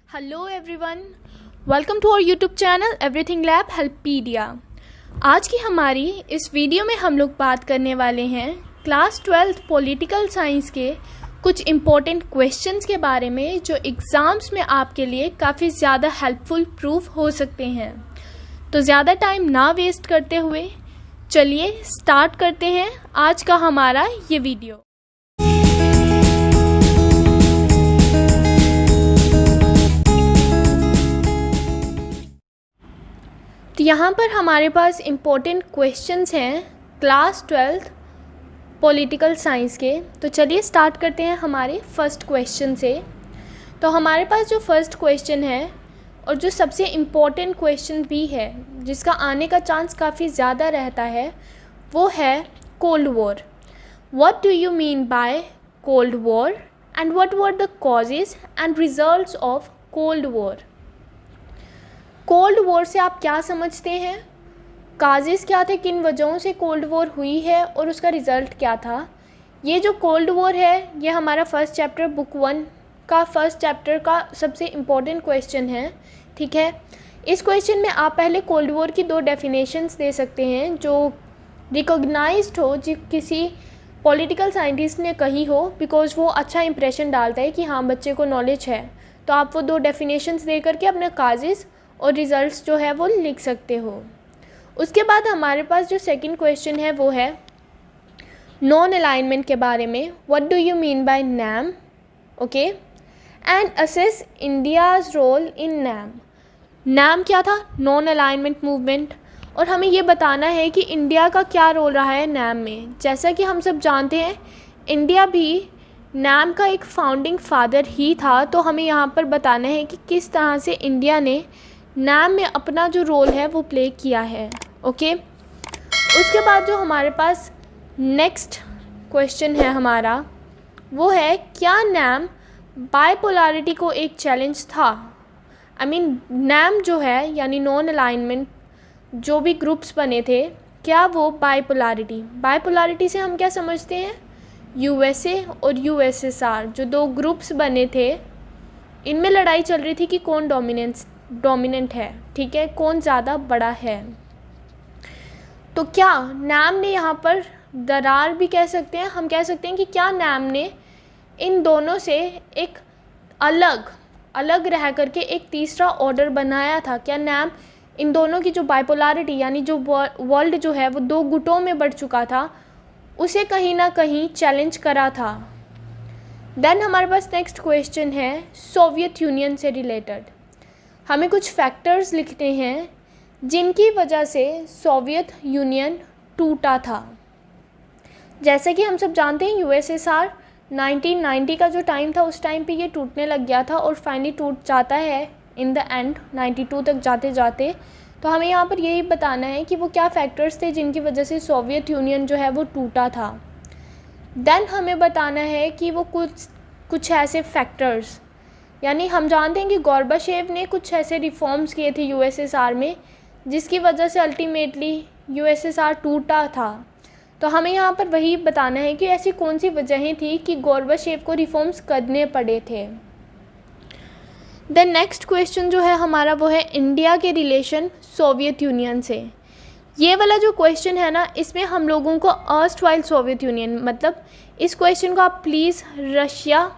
Hello everyone, welcome to our YouTube channel Everything Lab Helpedia. आज की हमारी इस वीडियो में हम लोग बात करने वाले हैं क्लास 12th पॉलिटिकल साइंस के कुछ इम्पोर्टेंट क्वेश्चंस के बारे में जो एग्ज़ाम्स में आपके लिए काफ़ी ज़्यादा हेल्पफुल प्रूफ हो सकते हैं। तो ज़्यादा टाइम ना वेस्ट करते हुए चलिए स्टार्ट करते हैं आज का हमारा ये वीडियो। तो यहाँ पर हमारे पास इम्पोर्टेंट क्वेश्चंस हैं क्लास 12th पॉलिटिकल साइंस के। तो चलिए स्टार्ट करते हैं हमारे फर्स्ट क्वेश्चन से। तो हमारे पास जो फर्स्ट क्वेश्चन है और जो सबसे इम्पोर्टेंट क्वेश्चन भी है जिसका आने का चांस काफ़ी ज़्यादा रहता है वो है cold war. What do you mean by cold war and what were the causes and results of cold war. Cold war से आप क्या समझते हैं, काजेज़ क्या थे, किन वजहों से कोल्ड वॉर हुई है और उसका रिज़ल्ट क्या था। ये जो कोल्ड वॉर है ये हमारा फर्स्ट चैप्टर बुक 1 का फर्स्ट चैप्टर का सबसे इम्पोर्टेंट क्वेश्चन है। ठीक है, इस क्वेश्चन में आप पहले कोल्ड वॉर की दो डेफिनेशंस दे सकते हैं जो रिकॉग्नाइज्ड हो, जो किसी पॉलिटिकल साइंटिस्ट ने कही हो, बिकॉज वो अच्छा इंप्रेशन डालता है कि हाँ बच्चे को नॉलेज है। तो आप वो दो डेफिनेशंस दे करके अपने काजेज़ और रिज़ल्ट्स जो है वो लिख सकते हो। उसके बाद हमारे पास जो सेकंड क्वेश्चन है वो है नॉन अलाइनमेंट के बारे में। What do you mean by NAM, okay, and assess India's role in NAM. NAM क्या था, नॉन अलाइनमेंट मूवमेंट, और हमें ये बताना है कि इंडिया का क्या रोल रहा है नैम में। जैसा कि हम सब जानते हैं इंडिया भी नैम का एक फाउंडिंग फादर ही था, तो हमें यहाँ पर बताना है कि किस तरह से इंडिया ने नैम में अपना जो रोल है वो प्ले किया है। ओके, उसके बाद जो हमारे पास नेक्स्ट क्वेश्चन है हमारा वो है क्या नैम बाइपोलैरिटी को एक चैलेंज था। नैम जो है यानी नॉन अलाइनमेंट जो भी ग्रुप्स बने थे, क्या वो बाइपोलैरिटी से हम क्या समझते हैं, यूएसए और यूएसएसआर जो दो ग्रुप्स बने थे इनमें लड़ाई चल रही थी कि कौन डोमिनेंट है, ठीक है, कौन ज़्यादा बड़ा है। तो क्या नैम ने यहाँ पर दरार भी कह सकते हैं, हम कह सकते हैं कि क्या नैम ने इन दोनों से एक अलग रह करके एक तीसरा ऑर्डर बनाया था। क्या नैम इन दोनों की जो बाइपोलैरिटी यानी जो वर्ल्ड जो है वो दो गुटों में बढ़ चुका था उसे कहीं ना कहीं चैलेंज करा था। देन हमारे पास नेक्स्ट क्वेश्चन है सोवियत यूनियन से रिलेटेड। हमें कुछ फैक्टर्स लिखने हैं जिनकी वजह से सोवियत यूनियन टूटा था। जैसे कि हम सब जानते हैं यूएसएसआर 1990 का जो टाइम था उस टाइम पे ये टूटने लग गया था और फाइनली टूट जाता है इन द एंड 92 तक जाते जाते। तो हमें यहाँ पर यही बताना है कि वो क्या फैक्टर्स थे जिनकी वजह से सोवियत यूनियन जो है वो टूटा था। देन हमें बताना है कि वो कुछ ऐसे फैक्टर्स, यानी हम जानते हैं कि गोर्बाचेव ने कुछ ऐसे रिफॉर्म्स किए थे यूएसएसआर में जिसकी वजह से अल्टीमेटली यूएसएसआर टूटा था। तो हमें यहाँ पर वही बताना है कि ऐसी कौन सी वजहें थी कि गोर्बाचेव को रिफॉर्म्स करने पड़े थे। देन नेक्स्ट क्वेश्चन जो है हमारा वो है इंडिया के रिलेशन सोवियत यूनियन से। ये वाला जो क्वेश्चन है ना इसमें हम लोगों को अर्स्टवाइल सोवियत यूनियन, मतलब इस क्वेश्चन को आप प्लीज़ रशिया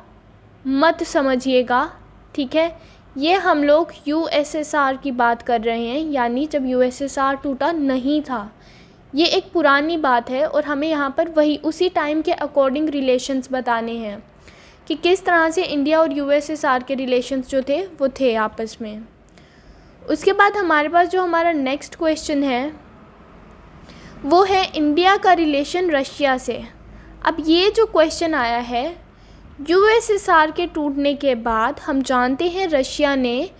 मत समझिएगा, ठीक है। ये हम लोग यूएसएसआर की बात कर रहे हैं, यानी जब यूएसएसआर टूटा नहीं था। ये एक पुरानी बात है और हमें यहाँ पर वही उसी टाइम के अकॉर्डिंग रिलेशंस बताने हैं कि किस तरह से इंडिया और यूएसएसआर के रिलेशंस जो थे वो थे आपस में। उसके बाद हमारे पास जो हमारा नेक्स्ट क्वेश्चन है वो है इंडिया का रिलेशन रशिया से। अब ये जो क्वेश्चन आया है यूएसएसआर के टूटने के बाद हम जानते हैं रशिया ने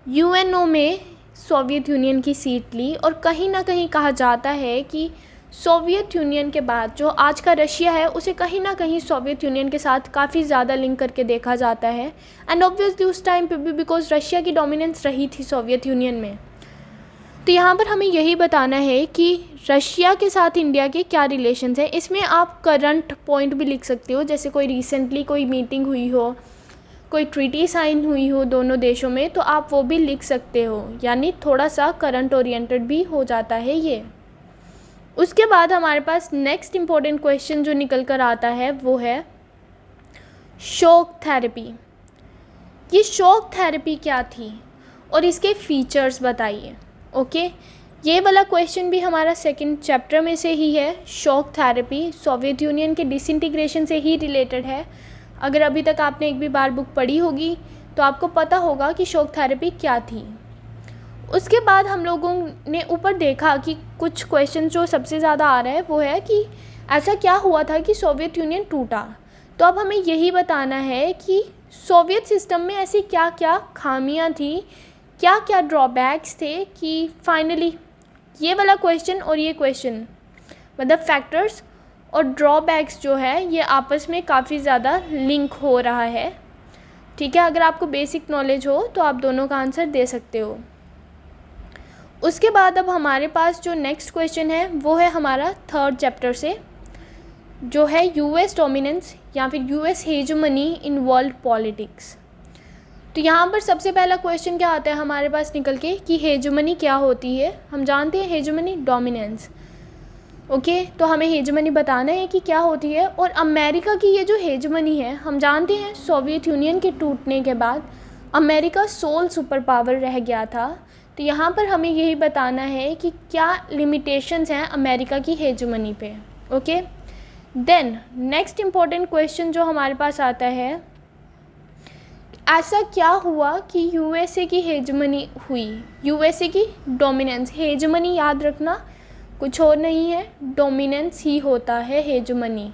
यूएनओ में सोवियत यूनियन की सीट ली और कहीं ना कहीं कहा जाता है कि सोवियत यूनियन के बाद जो आज का रशिया है उसे कहीं ना कहीं सोवियत यूनियन के साथ काफ़ी ज़्यादा लिंक करके देखा जाता है। एंड ऑब्वियसली उस टाइम पे भी बिकॉज रशिया की डोमिनेंस रही थी सोवियत यूनियन में। तो यहाँ पर हमें यही बताना है कि रशिया के साथ इंडिया के क्या रिलेशंस हैं। इसमें आप करंट पॉइंट भी लिख सकते हो, जैसे कोई रिसेंटली कोई मीटिंग हुई हो, कोई ट्रीटी साइन हुई हो दोनों देशों में तो आप वो भी लिख सकते हो, यानी थोड़ा सा करंट ओरिएंटेड भी हो जाता है ये। उसके बाद हमारे पास नेक्स्ट इम्पोर्टेंट क्वेश्चन जो निकल कर आता है वो है शॉक थेरेपी। ये शॉक थेरेपी क्या थी और इसके फीचर्स बताइए। ओके, ये वाला क्वेश्चन भी हमारा सेकंड चैप्टर में से ही है। शॉक थेरेपी सोवियत यूनियन के डिसइंटीग्रेशन से ही रिलेटेड है। अगर अभी तक आपने एक भी बार बुक पढ़ी होगी तो आपको पता होगा कि शॉक थेरेपी क्या थी। उसके बाद हम लोगों ने ऊपर देखा कि कुछ क्वेश्चन जो सबसे ज़्यादा आ रहा है वो है कि ऐसा क्या हुआ था कि सोवियत यूनियन टूटा। तो अब हमें यही बताना है कि सोवियत सिस्टम में ऐसी क्या क्या खामियां थी, क्या क्या ड्रॉबैक्स थे कि फाइनली ये वाला क्वेश्चन और ये क्वेश्चन मतलब फैक्टर्स और ड्रॉबैक्स जो है ये आपस में काफ़ी ज़्यादा लिंक हो रहा है। ठीक है, अगर आपको बेसिक नॉलेज हो तो आप दोनों का आंसर दे सकते हो। उसके बाद अब हमारे पास जो नेक्स्ट क्वेश्चन है वो है हमारा थर्ड चैप्टर से, जो है यूएस डोमिनेंस या फिर US hegemony in world politics. तो यहाँ पर सबसे पहला क्वेश्चन क्या आता है हमारे पास निकल के कि हेजेमनी क्या होती है। हम जानते हैं हेजेमनी डोमिनेंस। ओके, तो हमें हेजेमनी बताना है कि क्या होती है। और अमेरिका की ये जो हेजेमनी है, हम जानते हैं सोवियत यूनियन के टूटने के बाद अमेरिका सोल सुपर पावर रह गया था। तो यहाँ पर हमें यही बताना है कि क्या लिमिटेशंस हैं अमेरिका की हेजेमनी पे। Okay, then next important question जो हमारे पास आता है, ऐसा क्या हुआ कि यूएसए की हेजेमनी हुई। यूएसए की डोमिनेंस, हेजेमनी याद रखना कुछ और नहीं है, डोमिनेंस ही होता है हेजेमनी।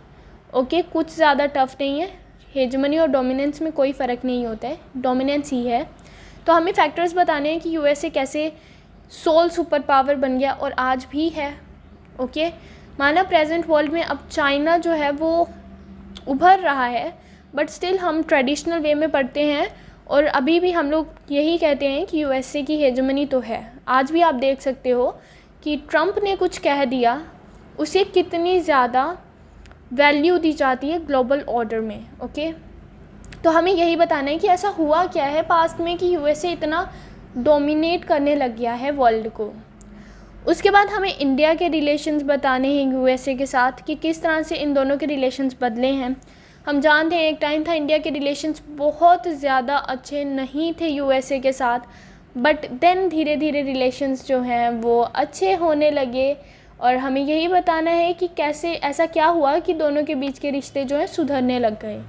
ओके, कुछ ज़्यादा टफ नहीं है, हेजेमनी और डोमिनेंस में कोई फ़र्क नहीं होता है, डोमिनेंस ही है। तो हमें फैक्टर्स बताने हैं कि यूएसए कैसे सोल सुपर पावर बन गया और आज भी है। ओके, माना प्रेजेंट वर्ल्ड में अब चाइना जो है वो उभर रहा है, बट स्टिल हम ट्रेडिशनल वे में पढ़ते हैं और अभी भी हम लोग यही कहते हैं कि यूएसए की हेजेमनी तो है। आज भी आप देख सकते हो कि ट्रंप ने कुछ कह दिया, उसे कितनी ज़्यादा वैल्यू दी जाती है ग्लोबल ऑर्डर में। ओके, तो हमें यही बताना है कि ऐसा हुआ क्या है पास्ट में कि यूएसए इतना डोमिनेट करने लग गया है वर्ल्ड को। उसके बाद हमें इंडिया के रिलेशंस बताने हैं यूएसए के साथ कि किस तरह से इन दोनों के रिलेशंस बदले हैं। हम जानते हैं एक टाइम था इंडिया के रिलेशंस बहुत ज़्यादा अच्छे नहीं थे यूएसए के साथ, बट देन धीरे धीरे रिलेशंस जो हैं वो अच्छे होने लगे। और हमें यही बताना है कि कैसे ऐसा क्या हुआ कि दोनों के बीच के रिश्ते जो हैं सुधरने लग गए।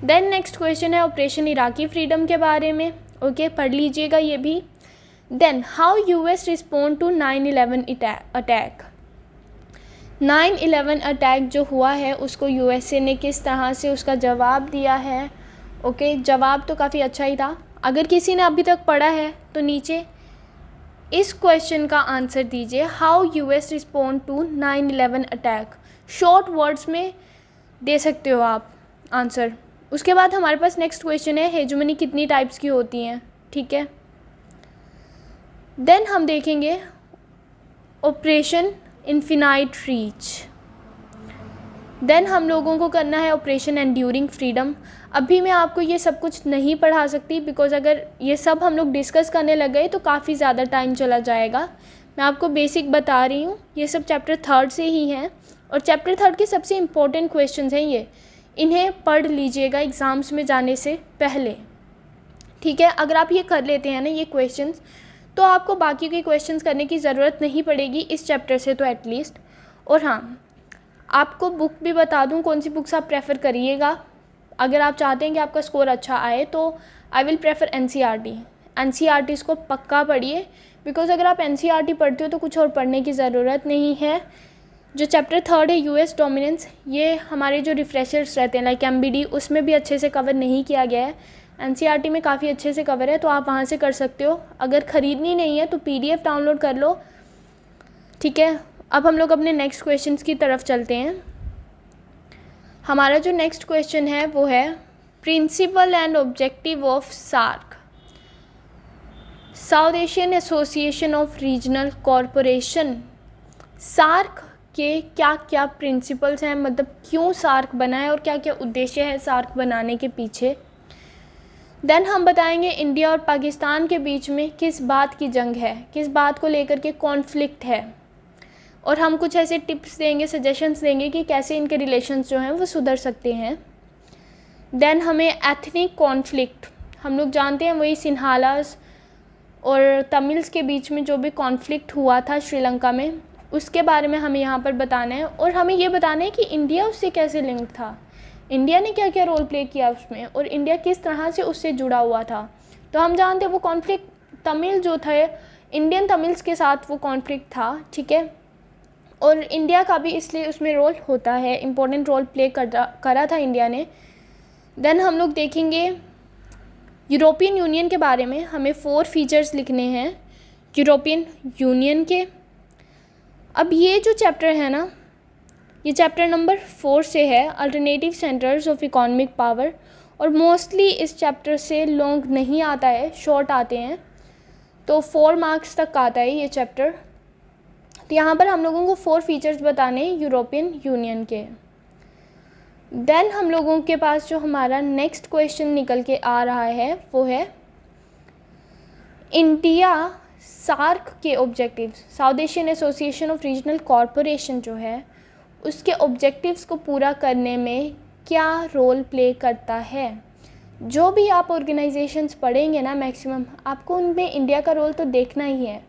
देन नेक्स्ट क्वेश्चन है ऑपरेशन इराकी फ्रीडम के बारे में। ओके, पढ़ लीजिएगा ये भी। Then how US respond to 9/11 attack. 9/11 attack जो हुआ है उसको यूएसए ने किस तरह से उसका जवाब दिया है। ओके, जवाब तो काफ़ी अच्छा ही था। अगर किसी ने अभी तक पढ़ा है तो नीचे इस क्वेश्चन का आंसर दीजिए, how US respond to 9/11 attack. Short words में दे सकते हो आप आंसर। उसके बाद हमारे पास नेक्स्ट क्वेश्चन है हेजेमनी कितनी टाइप्स की होती हैं। ठीक है, देन हम देखेंगे ऑपरेशन इन्फिनाइट रीच। देन हम लोगों को करना है ऑपरेशन एंड्यूरिंग फ्रीडम। अभी मैं आपको ये सब कुछ नहीं पढ़ा सकती बिकॉज़ अगर ये सब हम लोग डिस्कस करने लग गए तो काफ़ी ज़्यादा टाइम चला जाएगा। मैं आपको बेसिक बता रही हूँ, ये सब चैप्टर थर्ड से ही हैं और चैप्टर थर्ड के सबसे इम्पोर्टेंट क्वेश्चंस हैं ये। इन्हें पढ़ लीजिएगा एग्ज़ाम्स में जाने से पहले। ठीक है, अगर आप ये कर लेते हैं ना ये क्वेश्चंस, तो आपको बाकी के क्वेश्चंस करने की ज़रूरत नहीं पड़ेगी इस चैप्टर से तो एटलीस्ट। और हाँ, आपको बुक भी बता दूं कौन सी बुक्स आप प्रेफर करिएगा। अगर आप चाहते हैं कि आपका स्कोर अच्छा आए तो I will prefer NCERT. NCERTs को पक्का पढ़िए बिकॉज़ अगर आप एनसीईआरटी पढ़ते हो तो कुछ और पढ़ने की ज़रूरत नहीं है। जो चैप्टर थर्ड है यूएस डोमिनेंस, ये हमारे जो रिफ्रेशर्स रहते हैं लाइक एमबीडी, उसमें भी अच्छे से कवर नहीं किया गया है। एनसीईआरटी में काफ़ी अच्छे से कवर है तो आप वहाँ से कर सकते हो। अगर ख़रीदनी नहीं है तो पीडीएफ डाउनलोड कर लो। ठीक है, अब हम लोग अपने नेक्स्ट क्वेश्चंस की तरफ चलते हैं। हमारा जो नेक्स्ट क्वेश्चन है वो है principle and objective of SAARC, South Asian association of regional corporation. SAARC के क्या क्या प्रिंसिपल्स हैं, मतलब क्यों सार्क बना है और क्या क्या उद्देश्य है सार्क बनाने के पीछे। देन हम बताएंगे इंडिया और पाकिस्तान के बीच में किस बात की जंग है, किस बात को लेकर के कॉन्फ्लिक्ट है, और हम कुछ ऐसे टिप्स देंगे, सजेशंस देंगे कि कैसे इनके रिलेशंस जो हैं वो सुधर सकते हैं। देन हमें एथनिक कॉन्फ्लिक्ट, हम लोग जानते हैं वही सिन्हालास और तमिल्स के बीच में जो भी कॉन्फ्लिक्ट हुआ था श्रीलंका में, उसके बारे में हमें यहाँ पर बताना है। और हमें ये बताना है कि इंडिया उससे कैसे लिंक था, इंडिया ने क्या क्या रोल प्ले किया उसमें, और इंडिया किस तरह से उससे जुड़ा हुआ था। तो हम जानते हैं वो कॉन्फ्लिक्ट तमिल जो थे, इंडियन तमिल्स के साथ वो कॉन्फ्लिक्ट था, ठीक है। और इंडिया का भी इसलिए उसमें रोल होता है, इम्पोर्टेंट रोल प्ले करा था इंडिया ने। देन हम लोग देखेंगे यूरोपियन यूनियन के बारे में, हमें 4 फीचर्स लिखने हैं यूरोपियन यूनियन के। अब ये जो चैप्टर है ना, ये चैप्टर नंबर 4 से है, alternative centres of economic power, और मोस्टली इस चैप्टर से लॉन्ग नहीं आता है, शॉर्ट आते हैं, तो 4 मार्क्स तक आता है ये चैप्टर। तो यहाँ पर हम लोगों को 4 फीचर्स बताने यूरोपियन यूनियन के। देन हम लोगों के पास जो हमारा नेक्स्ट क्वेश्चन निकल के आ रहा है वो है इंडिया सार्क के objectives, south Asian association of regional corporation जो है उसके ऑब्जेक्टिव्स को पूरा करने में क्या रोल प्ले करता है। जो भी आप ऑर्गेनाइजेशंस पढ़ेंगे ना, मैक्सिमम आपको उनमें इंडिया का रोल तो देखना ही है,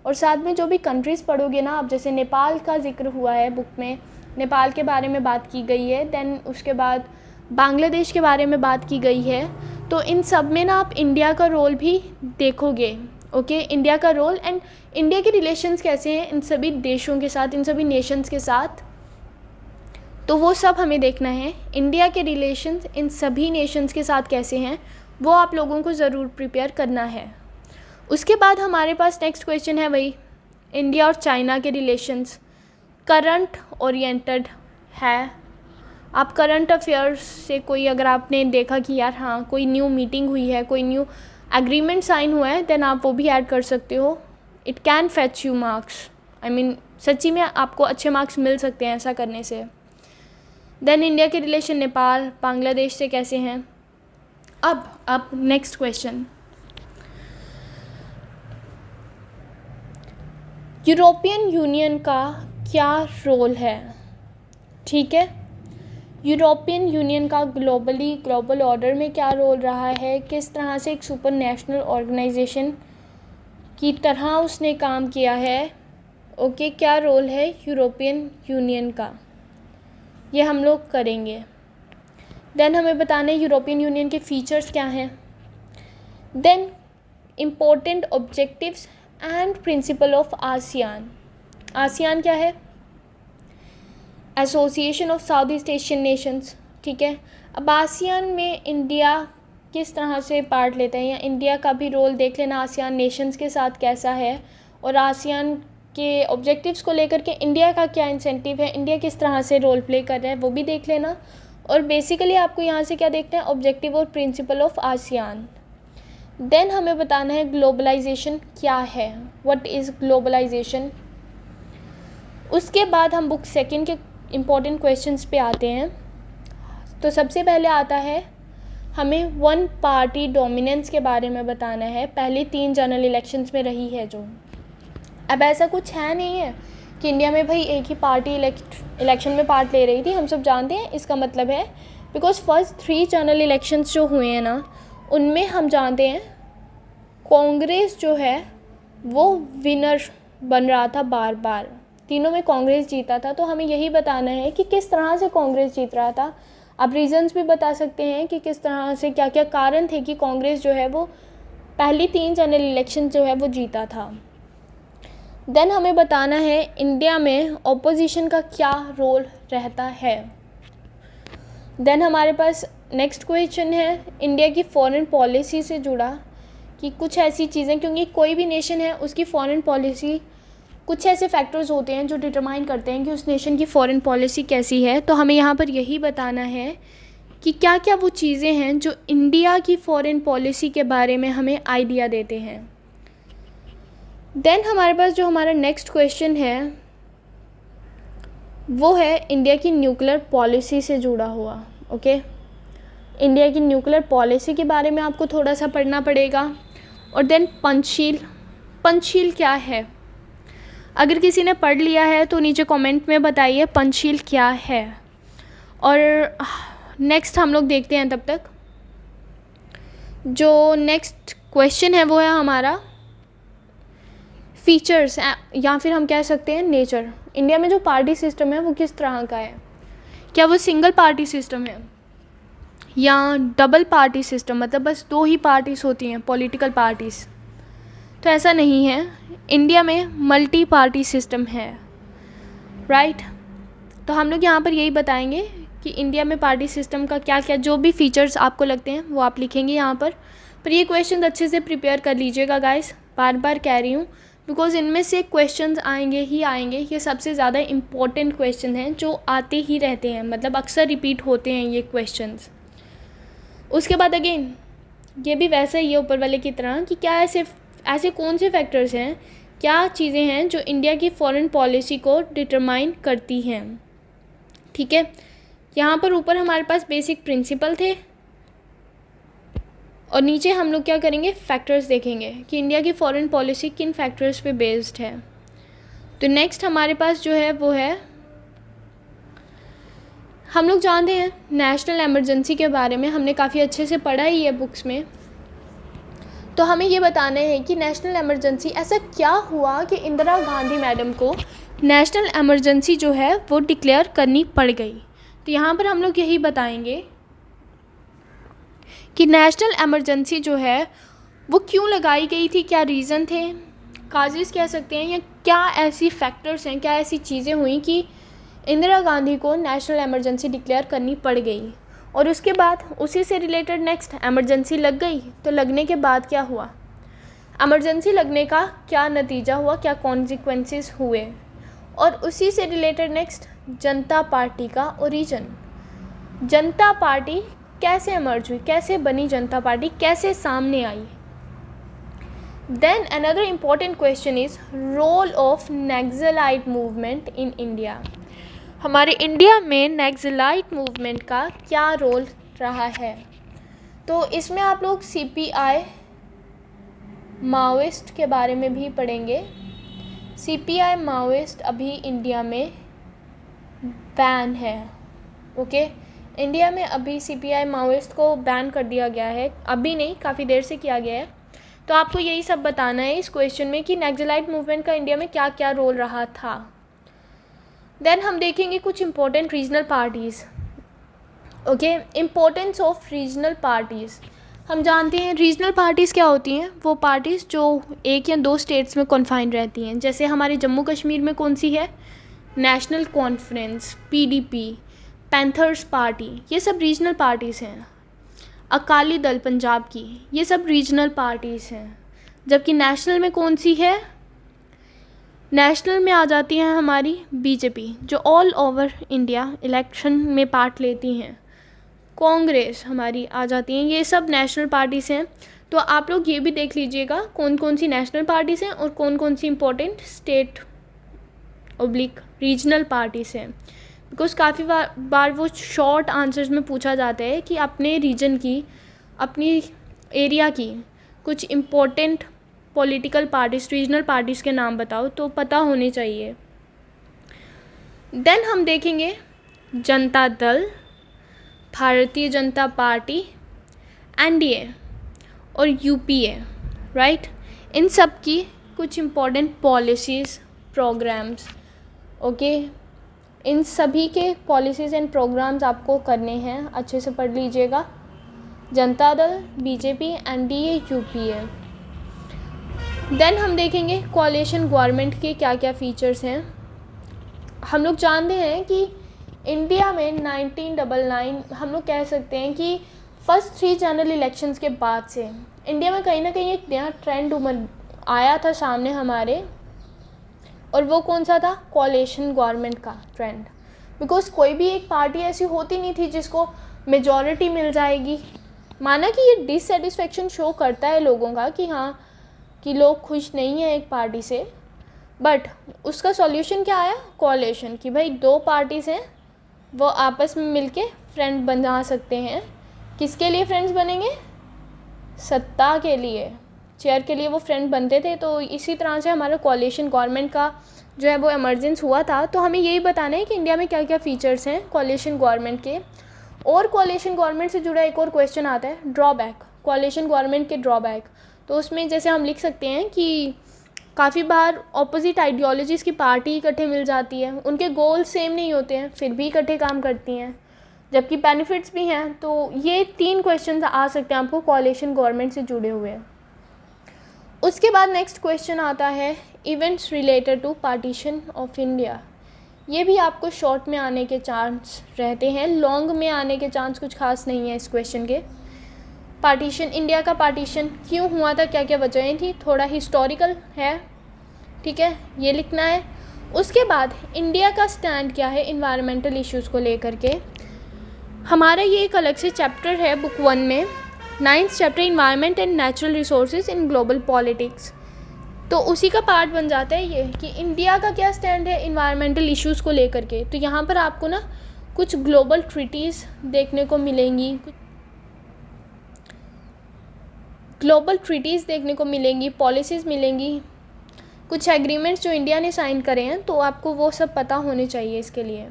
और साथ में जो भी कंट्रीज़ पढ़ोगे ना आप, जैसे नेपाल का जिक्र हुआ है बुक में, नेपाल के बारे में बात की गई है, देन उसके बाद बांग्लादेश के बारे में बात की गई है, तो इन सब में ना आप इंडिया का रोल भी देखोगे, ओके। इंडिया का रोल एंड इंडिया के रिलेशंस कैसे हैं इन सभी देशों के साथ, इन सभी नेशंस के साथ, तो वो सब हमें देखना है। इंडिया के रिलेशंस इन सभी नेशंस के साथ कैसे हैं वो आप लोगों को ज़रूर प्रिपेयर करना है। उसके बाद हमारे पास नेक्स्ट क्वेश्चन है वही इंडिया और चाइना के रिलेशंस, करंट ओरिएंटेड है। आप करंट अफेयर्स से कोई, अगर आपने देखा कि यार हाँ कोई न्यू मीटिंग हुई है, कोई न्यू एग्रीमेंट साइन हुआ है, देन आप वो भी ऐड कर सकते हो। It can fetch you marks, I mean सच्ची में आपको अच्छे मार्क्स मिल सकते हैं ऐसा करने से। देन इंडिया के रिलेशन नेपाल बांग्लादेश से कैसे हैं। अब नेक्स्ट क्वेश्चन, यूरोपियन यूनियन का क्या रोल है, ठीक है। यूरोपियन यूनियन का ग्लोबल ऑर्डर में क्या रोल रहा है, किस तरह से एक सुपर नेशनल ऑर्गेनाइजेशन की तरह उसने काम किया है, ओके, क्या रोल है यूरोपियन यूनियन का, ये हम लोग करेंगे। देन हमें बताना है यूरोपियन यूनियन के फीचर्स क्या हैं। Then important objectives and principle of ASEAN. ASEAN क्या है, association of South East Asian nations, ठीक है। अब आसियान में इंडिया किस तरह से पार्ट लेते हैं, या इंडिया का भी रोल देख लेना आसियान नेशंस के साथ कैसा है, और आसियान के ऑब्जेक्टिव्स को लेकर के इंडिया का क्या इंसेंटिव है, इंडिया किस तरह से रोल प्ले कर रहा है वो भी देख लेना। और बेसिकली आपको यहाँ से क्या देखना है, ऑब्जेक्टिव और प्रिंसिपल ऑफ आसियान। देन हमें बताना है ग्लोबलाइजेशन क्या है, व्हाट इज़ ग्लोबलाइजेशन। उसके बाद हम बुक सेकंड के इम्पोर्टेंट क्वेश्चंस पे आते हैं। तो सबसे पहले आता है हमें वन पार्टी डोमिनेंस के बारे में बताना है, पहले 3 जनरल इलेक्शंस में रही है जो। अब ऐसा कुछ है नहीं है कि इंडिया में भाई एक ही पार्टी इलेक्शन में पार्ट ले रही थी, हम सब जानते हैं। इसका मतलब है बिकॉज फर्स्ट 3 जनरल इलेक्शंस जो हुए हैं ना, उनमें हम जानते हैं कांग्रेस जो है वो विनर बन रहा था बार बार, तीनों में कांग्रेस जीता था। तो हमें यही बताना है कि किस तरह से कांग्रेस जीत रहा था। आप रीजंस भी बता सकते हैं कि किस तरह से, क्या क्या कारण थे कि कांग्रेस जो है वो पहली 3 जनरल इलेक्शन जो है वो जीता था। देन हमें बताना है इंडिया में ऑपोजिशन का क्या रोल रहता है। देन हमारे पास नेक्स्ट क्वेश्चन है इंडिया की फॉरेन पॉलिसी से जुड़ा, कि कुछ ऐसी चीज़ें, क्योंकि कोई भी नेशन है उसकी फॉरेन पॉलिसी, कुछ ऐसे फैक्टर्स होते हैं जो डिटरमाइन करते हैं कि उस नेशन की फॉरेन पॉलिसी कैसी है। तो हमें यहाँ पर यही बताना है कि क्या क्या वो चीज़ें हैं जो इंडिया की फॉरेन पॉलिसी के बारे में हमें आइडिया देते हैं। देन हमारे पास जो हमारा नेक्स्ट क्वेश्चन है वो है इंडिया की न्यूक्लियर पॉलिसी से जुड़ा हुआ, ओके। इंडिया की न्यूक्लियर पॉलिसी के बारे में आपको थोड़ा सा पढ़ना पड़ेगा। और देन पंचशील। पंचशील क्या है? अगर किसी ने पढ़ लिया है तो नीचे कमेंट में बताइए पंचशील क्या है। और नेक्स्ट हम लोग देखते हैं, तब तक जो नेक्स्ट क्वेश्चन है वो है हमारा फीचर्स, या फिर हम कह सकते हैं नेचर। इंडिया में जो पार्टी सिस्टम है वो किस तरह का है? क्या वो सिंगल पार्टी सिस्टम है या डबल पार्टी सिस्टम, मतलब बस 2 ही पार्टीज होती हैं, पॉलिटिकल पार्टीज़? तो ऐसा नहीं है, इंडिया में मल्टी पार्टी सिस्टम है, राइट। तो हम लोग यहाँ पर यही बताएंगे कि इंडिया में पार्टी सिस्टम का क्या क्या जो भी फीचर्स आपको लगते हैं वो आप लिखेंगे यहाँ पर ये क्वेश्चन अच्छे से प्रिपेयर कर लीजिएगा गाइस, बार बार कह रही हूँ, बिकॉज इनमें से क्वेश्चंस आएंगे ही आएंगे। ये सबसे ज़्यादा इम्पॉर्टेंट क्वेश्चन हैं जो आते ही रहते हैं, मतलब अक्सर रिपीट होते हैं ये क्वेश्चंस। उसके बाद अगेन ये भी वैसा ही है ऊपर वाले की तरह कि क्या ऐसे कौन से फैक्टर्स हैं, क्या चीज़ें हैं जो इंडिया की फॉरेन पॉलिसी को डिटरमाइन करती हैं, ठीक है। यहाँ पर ऊपर हमारे पास बेसिक प्रिंसिपल थे और नीचे हम लोग क्या करेंगे, फैक्टर्स देखेंगे कि इंडिया की फॉरेन पॉलिसी किन फैक्टर्स पे बेस्ड है। तो नेक्स्ट हमारे पास जो है वो है, हम लोग जानते हैं नेशनल इमरजेंसी के बारे में, हमने काफ़ी अच्छे से पढ़ा ही है बुक्स में। तो हमें ये बताना है कि नेशनल इमरजेंसी ऐसा क्या हुआ कि इंदिरा गांधी मैडम को नेशनल इमरजेंसी जो है वो डिक्लेयर करनी पड़ गई। तो यहाँ पर हम लोग यही बताएंगे कि नेशनल इमरजेंसी जो है वो क्यों लगाई गई थी, क्या रीज़न थे, काजेस कह सकते हैं, या क्या ऐसी फैक्टर्स हैं, क्या ऐसी चीज़ें हुई कि इंदिरा गांधी को नेशनल इमरजेंसी डिक्लेयर करनी पड़ गई। और उसके बाद उसी से रिलेटेड नेक्स्ट इमरजेंसी लग गई, तो लगने के बाद क्या हुआ, इमरजेंसी लगने का क्या नतीजा हुआ, क्या कॉन्सिक्वेंसेस हुए। और उसी से रिलेटेड नेक्स्ट जनता पार्टी का ओरिजिन, जनता पार्टी कैसे एमर्ज हुई, कैसे बनी जनता पार्टी, कैसे सामने आई। Then another important question is role of Naxalite movement in India. हमारे इंडिया में नक्सलाइट मूवमेंट का क्या रोल रहा है। तो इसमें आप लोग CPI माओइस्ट के बारे में भी पढ़ेंगे। CPI माओइस्ट अभी इंडिया में बैन है, ओके। इंडिया में अभी CPI माओइस्ट को बैन कर दिया गया है, अभी नहीं, काफ़ी देर से किया गया है। तो आपको यही सब बताना है इस क्वेश्चन में कि नक्सलाइट मूवमेंट का इंडिया में क्या क्या रोल रहा था। देन हम देखेंगे कुछ important regional parties, okay. Importance of regional parties, हम जानते हैं रीजनल पार्टीज़ क्या होती हैं, वो पार्टीज़ जो 1 या 2 स्टेट्स में कन्फाइंड रहती हैं। जैसे हमारे जम्मू कश्मीर में कौन सी है, national conference, PDP, panthers party, ये सब रीजनल पार्टीज़ हैं। अकाली दल पंजाब की, ये सब रीजनल पार्टीज़ हैं। जबकि नेशनल में कौन सी है, नेशनल में आ जाती हैं हमारी BJP, जो ऑल ओवर इंडिया इलेक्शन में पार्ट लेती हैं। कांग्रेस हमारी आ जाती हैं, ये सब नेशनल पार्टीज़ हैं। तो आप लोग ये भी देख लीजिएगा कौन कौन सी नेशनल पार्टीज़ हैं और कौन कौन सी important state oblique regional parties हैं। बिकॉज काफ़ी बार वो शॉर्ट आंसर्स में पूछा जाता है कि अपने रीजन की, अपनी एरिया की कुछ important political parties, regional parties के नाम बताओ, तो पता होने चाहिए। देन हम देखेंगे जनता दल, भारतीय जनता पार्टी, NDA और UPA, राइट। इन सब की कुछ इम्पोर्टेंट पॉलिसीज़, प्रोग्राम्स, ओके। इन सभी के पॉलिसीज़ एंड प्रोग्राम्स आपको करने हैं, अच्छे से पढ़ लीजिएगा। Janata Dal, BJP, NDA, UPA। Then हम देखेंगे कोalition गवर्नमेंट के क्या क्या फ़ीचर्स हैं। हम लोग जानते हैं कि इंडिया में 1999 हम लोग कह सकते हैं कि फर्स्ट 3 जनरल इलेक्शंस के बाद से इंडिया में कहीं ना कहीं एक नया ट्रेंड आया था सामने हमारे, और वो कौन सा था, कोalition गवर्नमेंट का ट्रेंड। बिकॉज कोई भी एक पार्टी ऐसी होती नहीं थी जिसको मेजॉरिटी मिल जाएगी। माना कि ये डिससेटिस्फेक्शन शो करता है लोगों का कि हाँ कि लोग खुश नहीं हैं एक पार्टी से, बट उसका सॉल्यूशन क्या आया, कोalition, कि भाई 2 पार्टीज़ हैं वो आपस में मिलके फ्रेंड बना सकते हैं, किसके लिए फ्रेंड्स बनेंगे? सत्ता के लिए, चेयर के लिए वो फ्रेंड बनते थे। तो इसी तरह से हमारा कोalition गवर्नमेंट का जो है वो एमरजेंस हुआ था। तो हमें यही बताना है कि इंडिया में क्या क्या फ़ीचर्स हैं कोalition गवर्नमेंट के। और कोalition गवर्नमेंट से जुड़ा एक और क्वेश्चन आता है, ड्रॉबैक, कोalition गवर्नमेंट के ड्रॉबैक। तो उसमें जैसे हम लिख सकते हैं कि काफ़ी बार ऑपोजिट आइडियोलॉजीज़ की पार्टी इकट्ठे मिल जाती है, उनके गोल सेम नहीं होते हैं, फिर भी इकट्ठे काम करती हैं, जबकि बेनिफिट्स भी हैं। तो ये 3 क्वेश्चन आ सकते हैं आपको कोalition गवर्नमेंट से जुड़े हुए। उसके बाद नेक्स्ट क्वेश्चन आता है events related to partition of India. ये भी आपको शॉर्ट में आने के चांस रहते हैं, लॉन्ग में आने के चांस कुछ खास नहीं है इस क्वेश्चन के। पार्टीशन, इंडिया का पार्टीशन क्यों हुआ था, क्या क्या वजहें थी, थोड़ा हिस्टोरिकल है, ठीक है, ये लिखना है। उसके बाद इंडिया का स्टैंड क्या है इन्वायरमेंटल इश्यूज़ को लेकर के। हमारा ये एक अलग से चैप्टर है बुक 1 में, 9th chapter environment and natural resources in global politics. तो उसी का पार्ट बन जाता है ये कि इंडिया का क्या स्टैंड है इन्वायरमेंटल इश्यूज़ को लेकर के। तो यहाँ पर आपको ना कुछ ग्लोबल ट्रीटीज़ देखने को मिलेंगी, पॉलिसीज़ मिलेंगी, कुछ एग्रीमेंट्स जो इंडिया ने साइन करे हैं, तो आपको वो सब पता होने चाहिए इसके लिए।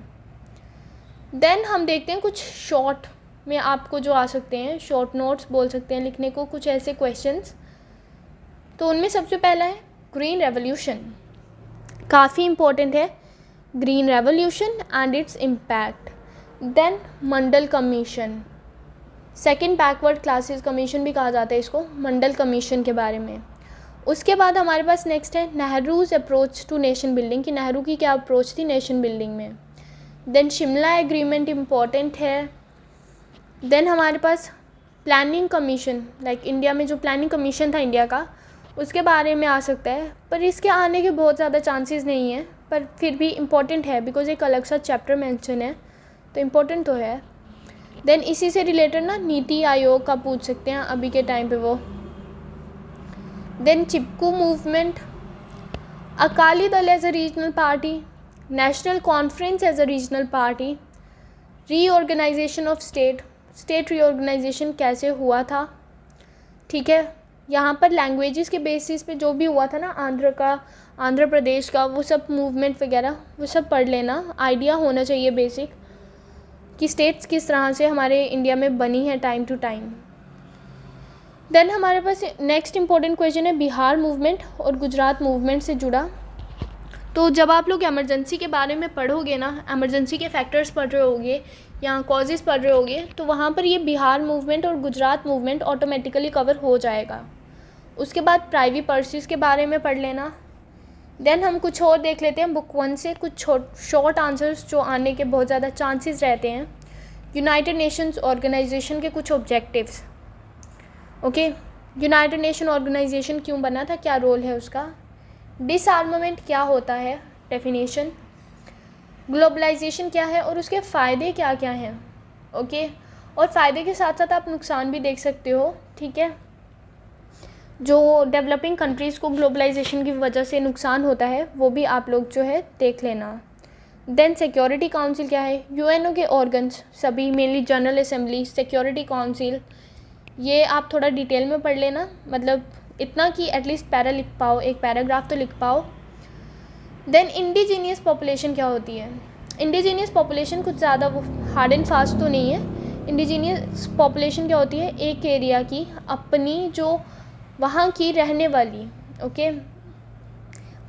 देन हम देखते हैं कुछ शॉर्ट में आपको जो आ सकते हैं, शॉर्ट नोट्स बोल सकते हैं लिखने को, कुछ ऐसे क्वेश्चंस। तो उनमें सबसे पहला है ग्रीन रेवोल्यूशन, काफ़ी इम्पोर्टेंट है, green revolution and its impact. Then Mandal commission, second backward classes commission भी कहा जाता है इसको, मंडल कमीशन के बारे में। उसके बाद हमारे पास नेक्स्ट है नेहरूज़ अप्रोच टू नेशन बिल्डिंग, कि नेहरू की क्या अप्रोच थी नेशन बिल्डिंग में। देन शिमला एग्रीमेंट इम्पॉर्टेंट है। देन हमारे पास प्लानिंग कमीशन, लाइक इंडिया में जो प्लानिंग कमीशन था इंडिया का, उसके बारे में आ सकता है, पर इसके आने के बहुत ज़्यादा चांसेस नहीं है, पर फिर भी इम्पॉर्टेंट है बिकॉज एक अलग सा चैप्टर मेंशन है, तो इम्पोर्टेंट तो है। देन इसी से रिलेटेड ना नीति आयोग का पूछ सकते हैं अभी के टाइम पे वो। Then Chipko movement, Akali Dal as a regional party, national conference as a regional party, reorganization of state reorganization कैसे हुआ था, ठीक है। यहाँ पर लैंग्वेजेस के बेसिस पे जो भी हुआ था ना, आंध्र प्रदेश का, वो सब मूवमेंट वगैरह वो सब पढ़ लेना, आइडिया होना चाहिए बेसिक कि स्टेट्स किस तरह से हमारे इंडिया में बनी है टाइम टू टाइम। देन हमारे पास नेक्स्ट इंपॉर्टेंट क्वेश्चन है बिहार मूवमेंट और गुजरात मूवमेंट से जुड़ा। तो जब आप लोग एमरजेंसी के बारे में पढ़ोगे ना, एमरजेंसी के फैक्टर्स पढ़ रहे होगे या कॉजेज़ पढ़ रहे होगे, तो वहाँ पर ये बिहार मूवमेंट और गुजरात मूवमेंट ऑटोमेटिकली कवर हो जाएगा। उसके बाद प्राइवी पर्सीज के बारे में पढ़ लेना। देन हम कुछ और देख लेते हैं बुक 1 से, कुछ शॉर्ट आंसर्स जो आने के बहुत ज़्यादा चांसेस रहते हैं। यूनाइटेड नेशंस ऑर्गेनाइजेशन के कुछ objectives, okay, United nation organization क्यों बना था, क्या रोल है उसका, डिसआर्मामेंट क्या होता है, डेफिनेशन, ग्लोबलाइजेशन क्या है और उसके फ़ायदे क्या क्या हैं, ओके। और फ़ायदे के साथ साथ आप नुकसान भी देख सकते हो, ठीक है, जो डेवलपिंग कंट्रीज़ को ग्लोबलाइजेशन की वजह से नुकसान होता है वो भी आप लोग जो है देख लेना। देन सिक्योरिटी काउंसिल क्या है, यूएनओ के ऑर्गन्स सभी, mainly general assembly, security council, ये आप थोड़ा डिटेल में पढ़ लेना, मतलब इतना कि एटलीस्ट पैरा लिख पाओ, एक पैराग्राफ तो लिख पाओ। देन इंडिजीनियस पॉपुलेशन क्या होती है, इंडिजीनियस पॉपुलेशन कुछ ज़्यादा वो हार्ड एंड फास्ट तो नहीं है। इंडिजीनियस पॉपुलेशन क्या होती है, एक एरिया की अपनी जो वहाँ की रहने वाली, ओके,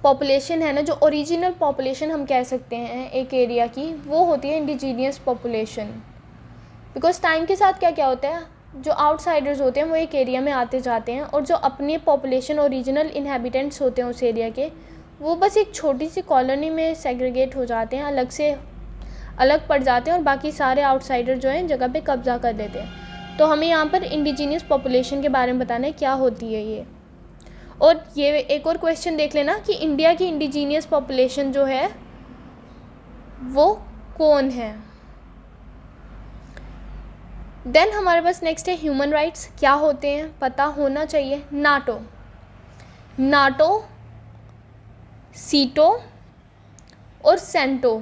पॉपुलेशन है ना, जो ओरिजिनल पॉपुलेशन हम कह सकते हैं एक एरिया की, वो होती है इंडिजीनियस पॉपुलेशन। बिकॉज टाइम के साथ क्या क्या होता है, जो आउटसाइडर्स होते हैं वो एक एरिया में आते जाते हैं, और जो अपनी पॉपुलेशन ओरिजिनल इनहेबिटेंट्स होते हैं उस एरिया के, वो बस एक छोटी सी कॉलोनी में सेग्रीगेट हो जाते हैं, अलग पड़ जाते हैं, और बाकी सारे आउटसाइडर जो हैं जगह पे कब्जा कर देते हैं। तो हमें यहाँ पर इंडिजीनियस पॉपुलेशन के बारे में बताना है क्या होती है ये। और ये एक और क्वेश्चन देख लेना कि इंडिया की इंडिजीनियस पॉपुलेशन जो है वो कौन है। देन हमारे पास नेक्स्ट है ह्यूमन राइट्स क्या होते हैं, पता होना चाहिए। नाटो, सीटो और सेंटो,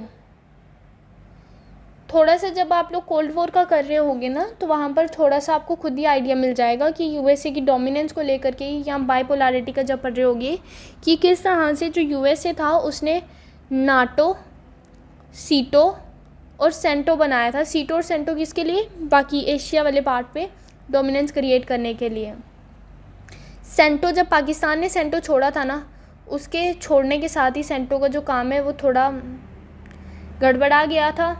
थोड़ा सा जब आप लोग कोल्ड वॉर का कर रहे होगे ना, तो वहाँ पर थोड़ा सा आपको खुद ही आइडिया मिल जाएगा कि यूएसए की डोमिनेंस को लेकर के, या बाइपोलैरिटी का जब पढ़ रहे होगे कि किस तरह से जो यूएसए था उसने नाटो, सीटो और सेंटो बनाया था। सीटो और सेंटो किसके लिए? बाकी एशिया वाले पार्ट पे डोमिनेंस क्रिएट करने के लिए। सेंटो, जब पाकिस्तान ने सेंटो छोड़ा था ना, उसके छोड़ने के साथ ही सेंटो का जो काम है वो थोड़ा गड़बड़ा गया था।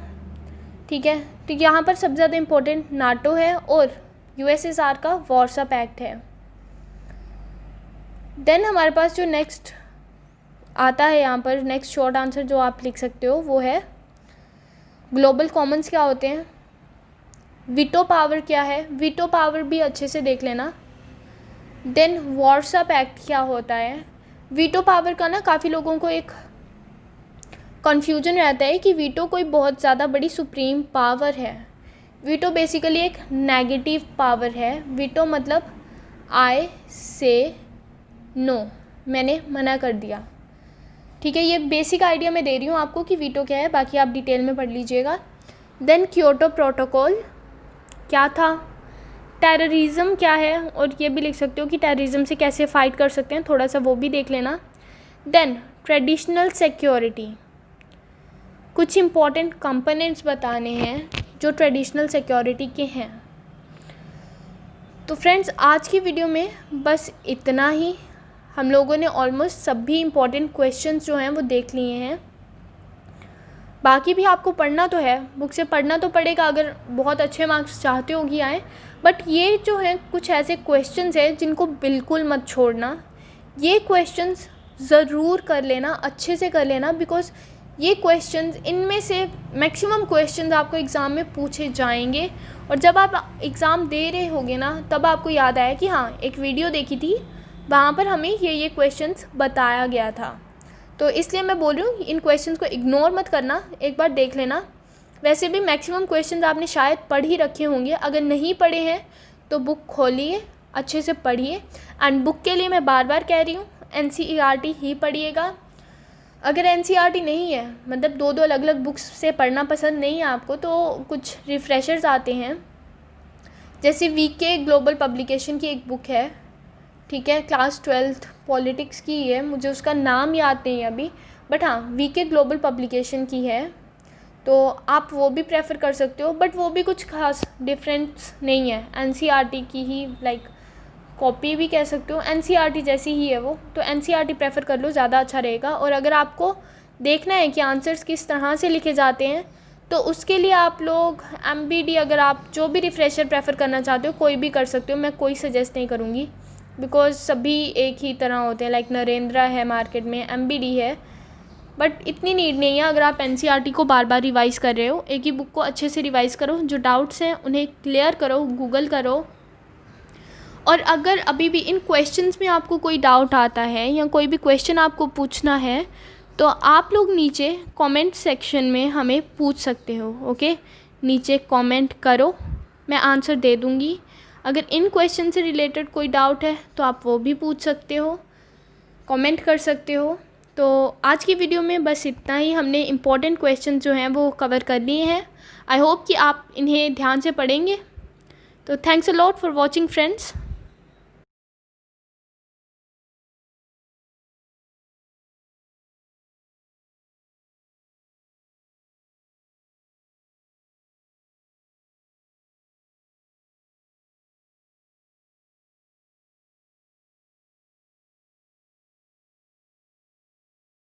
ठीक है, तो यहाँ पर सबसे ज़्यादा इम्पोर्टेंट नाटो है और यूएसएसआर का वार्सा पैक्ट है। देन हमारे पास जो नेक्स्ट आता है, यहाँ पर नेक्स्ट शॉर्ट आंसर जो आप लिख सकते हो वो है ग्लोबल कॉमन्स क्या होते हैं, वीटो पावर क्या है, वीटो पावर भी अच्छे से देख लेना। देन वार्सा पैक्ट क्या होता है। वीटो पावर का ना काफ़ी लोगों को एक कन्फ्यूजन रहता है कि वीटो कोई बहुत ज़्यादा बड़ी सुप्रीम पावर है। वीटो बेसिकली एक नेगेटिव पावर है। वीटो मतलब आई से नो, मैंने मना कर दिया। ठीक है, ये बेसिक आइडिया मैं दे रही हूँ आपको कि वीटो क्या है, बाकी आप डिटेल में पढ़ लीजिएगा। देन क्योटो प्रोटोकॉल क्या था, टेररिज्म क्या है, और ये भी लिख सकते हो कि टेररिज्म से कैसे फ़ाइट कर सकते हैं, थोड़ा सा वो भी देख लेना। देन ट्रेडिशनल सिक्योरिटी, कुछ इम्पॉर्टेंट कंपोनेंट्स बताने हैं जो ट्रेडिशनल सिक्योरिटी के हैं। तो फ्रेंड्स, आज की वीडियो में बस इतना ही। हम लोगों ने ऑलमोस्ट सभी इम्पॉर्टेंट क्वेश्चंस जो हैं वो देख लिए हैं। बाकी भी आपको पढ़ना तो है, बुक से पढ़ना तो पड़ेगा अगर बहुत अच्छे मार्क्स चाहते हो कि आए। बट ये जो हैं कुछ ऐसे क्वेश्चंस हैं जिनको बिल्कुल मत छोड़ना। ये क्वेश्चंस ज़रूर कर लेना, अच्छे से कर लेना, बिकॉज़ ये क्वेश्चंस, इनमें से मैक्सिमम क्वेश्चंस आपको एग्ज़ाम में पूछे जाएंगे। और जब आप एग्ज़ाम दे रहे होगे ना, तब आपको याद आया कि हाँ, एक वीडियो देखी थी, वहाँ पर हमें ये क्वेश्चंस बताया गया था। तो इसलिए मैं बोल रही हूँ, इन क्वेश्चंस को इग्नोर मत करना, एक बार देख लेना। वैसे भी मैक्सिमम क्वेश्चंस आपने शायद पढ़ ही रखे होंगे। अगर नहीं पढ़े हैं तो बुक खोलिए, अच्छे से पढ़िए। एंड बुक के लिए मैं बार बार कह रही हूँ, NCERT ही पढ़िएगा। अगर NCERT नहीं है, मतलब दो अलग अलग बुक्स से पढ़ना पसंद नहीं है आपको, तो कुछ रिफ्रेशर्स आते हैं, जैसे वीके ग्लोबल पब्लिकेशन की एक बुक है, ठीक है, क्लास 12th पॉलिटिक्स की है, मुझे उसका नाम याद नहीं है अभी, बट हाँ, वीके ग्लोबल पब्लिकेशन की है, तो आप वो भी प्रेफर कर सकते हो। बट वो भी कुछ खास डिफरेंस नहीं है, NCERT की ही लाइक कॉपी भी कह सकते हो, NCERT जैसी ही है वो, तो NCERT प्रेफर कर लो, ज़्यादा अच्छा रहेगा। और अगर आपको देखना है कि आंसर्स किस तरह से लिखे जाते हैं, तो उसके लिए आप लोग MBD, अगर आप जो भी रिफ्रेशर प्रेफर करना चाहते हो, कोई भी कर सकते हो, मैं कोई सजेस्ट नहीं करूँगी, बिकॉज़ सभी एक ही तरह होते हैं। लाइक नरेंद्रा है मार्केट में, MBD है, बट इतनी नीड नहीं है। अगर आप NCERT को बार बार रिवाइज़ कर रहे हो, एक ही बुक को अच्छे से रिवाइज़ करो, जो डाउट्स हैं उन्हें क्लियर करो, गूगल करो। और अगर अभी भी इन क्वेश्चंस में आपको कोई डाउट आता है या कोई भी क्वेश्चन आपको पूछना है, तो आप लोग नीचे कमेंट सेक्शन में हमें पूछ सकते हो। ओके, नीचे कमेंट करो, मैं आंसर दे दूँगी। अगर इन क्वेश्चन से रिलेटेड कोई डाउट है तो आप वो भी पूछ सकते हो, कमेंट कर सकते हो। तो आज की वीडियो में बस इतना ही। हमने इम्पॉर्टेंट क्वेश्चन जो हैं वो कवर कर लिए हैं। आई होप कि आप इन्हें ध्यान से पढ़ेंगे। तो thanks a lot for watching friends.